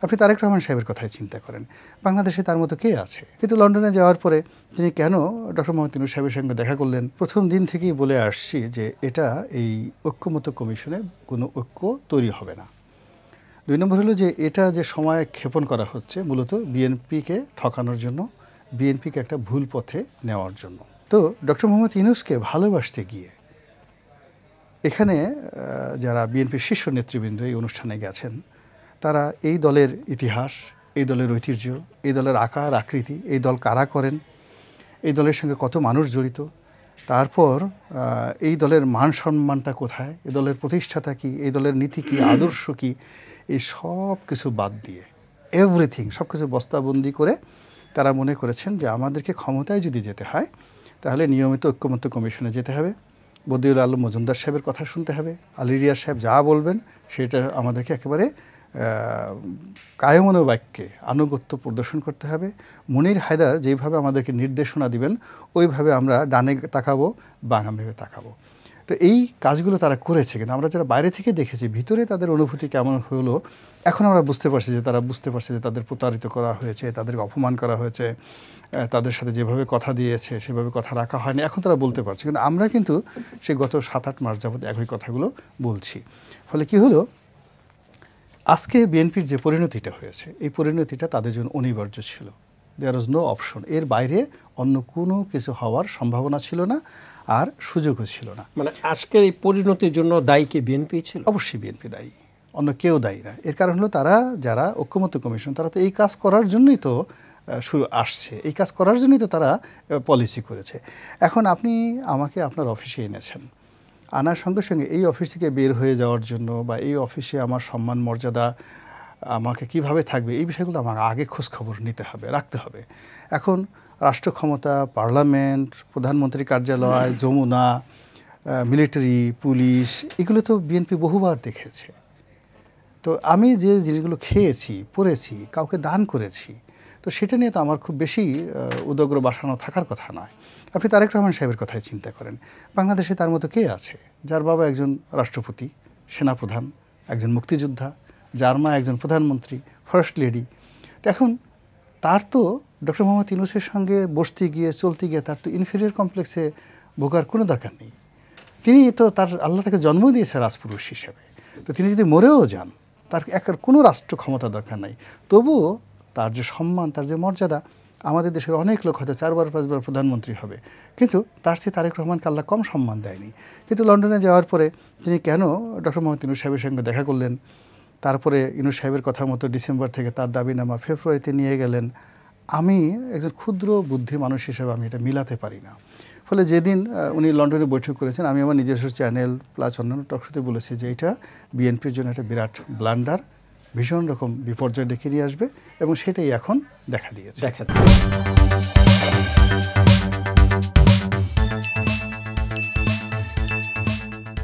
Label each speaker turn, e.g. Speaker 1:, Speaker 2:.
Speaker 1: আপনি তারেক রহমান সাহেবের কথাই চিন্তা করেন, বাংলাদেশে তার মতো কে আছে? কিন্তু লন্ডনে যাওয়ার পরে তিনি কেন ডক্টর মোহাম্মদ ইউনূস সাহেবের সঙ্গে দেখা করলেন? প্রথম দিন থেকেই বলে আসছি যে এটা এই ঐক্যমত্য কমিশনে কোনো ঐক্য তৈরি হবে না। 2 নম্বর হলো যে এটা যে সময় ক্ষেপণ করা হচ্ছে মূলত বিএনপিকে ঠকানোর জন্য, বিএনপিকে একটা ভুল পথে নেওয়ার জন্য। তো ডক্টর মোহাম্মদ ইউনূসকে ভালোবাসতে গিয়ে এখানে যারা বিএনপির শীর্ষ নেতৃবৃন্দ এই অনুষ্ঠানে গেছেন, তারা এই দলের ইতিহাস, এই দলের ঐতিহ্য, এই দলের আকার আকৃতি, এই দল কারা করেন, এই দলের সঙ্গে কত মানুষ জড়িত, তারপর এই দলের মান সম্মানটা কোথায়, এই দলের প্রতিষ্ঠাতা কী, এই দলের নীতি কী, আদর্শ কী, এই সব কিছু বাদ দিয়ে এভরিথিং সব কিছু বস্তাবন্দি করে তারা মনে করেছেন যে আমাদেরকে ক্ষমতায় যদি যেতে হয় তাহলে নিয়মিত ঐক্যমত্য কমিশনে যেতে হবে, বদিউল আলম মজুমদার সাহেবের কথা শুনতে হবে, আলী রিয়াজ সাহেব যা বলবেন সেটা আমাদেরকে একেবারে কায়মনো বাক্যে আনুগত্য প্রদর্শন করতে হবে। মুনির হায়দার যেইভাবে আমাদেরকে নির্দেশনা দিবেন ওইভাবে আমরা ডানে তাকাবো, বামে তাকাবো। তো এই কাজগুলো তারা করেছে, কিন্তু আমরা যারা বাইরে থেকে দেখেছি ভিতরে তাদের অনুভূতি কেমন হলো এখন আমরা বুঝতে পারছি যে তারা বুঝতে পারছে যে তাদের প্রতারিত করা হয়েছে, তাদেরকে অপমান করা হয়েছে, তাদের সাথে যেভাবে কথা দিয়েছে সেভাবে কথা রাখা হয়নি, এখন তারা বলতে পারছে। কিন্তু আমরা কিন্তু সে গত 7-8 মাস যাবত একই কথাগুলো বলছি। ফলে কি হলো, আজকে বিএনপির যে পরিণতিটা হয়েছে এই পরিণতিটা তাদের জন্য অনিবার্য ছিল। দেয়ার ওয়াজ নো অপশন, এর বাইরে অন্য কোনো কিছু হওয়ার সম্ভাবনা ছিল না আর সুযোগও ছিল না।
Speaker 2: মানে আজকের এই পরিণতির জন্য দায়ী কি বিএনপি ছিল?
Speaker 1: অবশ্যই বিএনপি দায়ী, অন্য কেউ দায়ী না। এর কারণ হলো তারা যারা ঐক্যমত্য কমিশন তারা তো এই কাজ করার জন্যই তো আসছে, এই কাজ করার জন্যই তো তারা পলিসি করেছে। এখন আপনি আমাকে আপনার অফিসে এনেছেন, আনার সঙ্গে সঙ্গে এই অফিস থেকে বের হয়ে যাওয়ার জন্য বা এই অফিসে আমার সম্মান মর্যাদা আমাকে কিভাবে থাকবে এই বিষয়গুলো আমার আগে খোঁজখবর নিতে হবে, রাখতে হবে। এখন রাষ্ট্র ক্ষমতা, পার্লামেন্ট, প্রধানমন্ত্রীর কার্যালয়, যমুনা, মিলিটারি, পুলিশ, এগুলো তো বিএনপি বহুবার দেখেছে। তো আমি যে জিনিসগুলো খেয়েছি, পড়েছি, কাউকে দান করেছি, তো সেটা নিয়ে তো আমার খুব বেশি উদগ্র বাসানো থাকার কথা নয়। আপনি তারেক রহমান সাহেবের কথাই চিন্তা করেন, বাংলাদেশে তার মতো কে আছে? যার বাবা একজন রাষ্ট্রপতি, সেনাপ্রধান, একজন মুক্তিযোদ্ধা, যার মা একজন প্রধানমন্ত্রী, ফার্স্ট লেডি। তো এখন তার তো ডক্টর মোহাম্মদ ইউনূসের সঙ্গে বসতে গিয়ে চলতে গিয়ে তার তো ইনফেরিয়র কমপ্লেক্সে ভোগার কোনো দরকার নেই। তিনি তো তার আল্লাহ তাকে জন্ম দিয়েছে রাজপুরুষ হিসেবে, তো তিনি যদি মরেও যান তার একার কোনো রাষ্ট্র ক্ষমতা দরকার নাই। তবুও তার যে সম্মান, তার যে মর্যাদা, আমাদের দেশের অনেক লোক হয়তো 4-5 বার প্রধানমন্ত্রী হবে, কিন্তু তার চেয়ে তারেক রহমানকে আল্লাহ কম সম্মান দেয়নি। কিন্তু লন্ডনে যাওয়ার পরে তিনি কেন ডক্টর মোহাম্মদ ইউনূস সাহেবের সঙ্গে দেখা করলেন, তারপরে ইউনূস সাহেবের কথা মতো ডিসেম্বর থেকে তার দাবিনামা ফেব্রুয়ারিতে নিয়ে গেলেন, আমি একজন ক্ষুদ্র বুদ্ধির মানুষ হিসেবে আমি এটা মিলাতে পারি না। ফলে যেদিন উনি লন্ডনে বৈঠক করেছেন, আমি আমার নিজস্ব চ্যানেল প্লাস অন্যান্য টকশোতে বলেছি যে এটা বিএনপির জন্য একটা বিরাট ব্লান্ডার, ভীষণ রকম বিপর্যয় ডেকে নিয়ে আসবে, এবং সেটাই এখন দেখা দিয়েছে।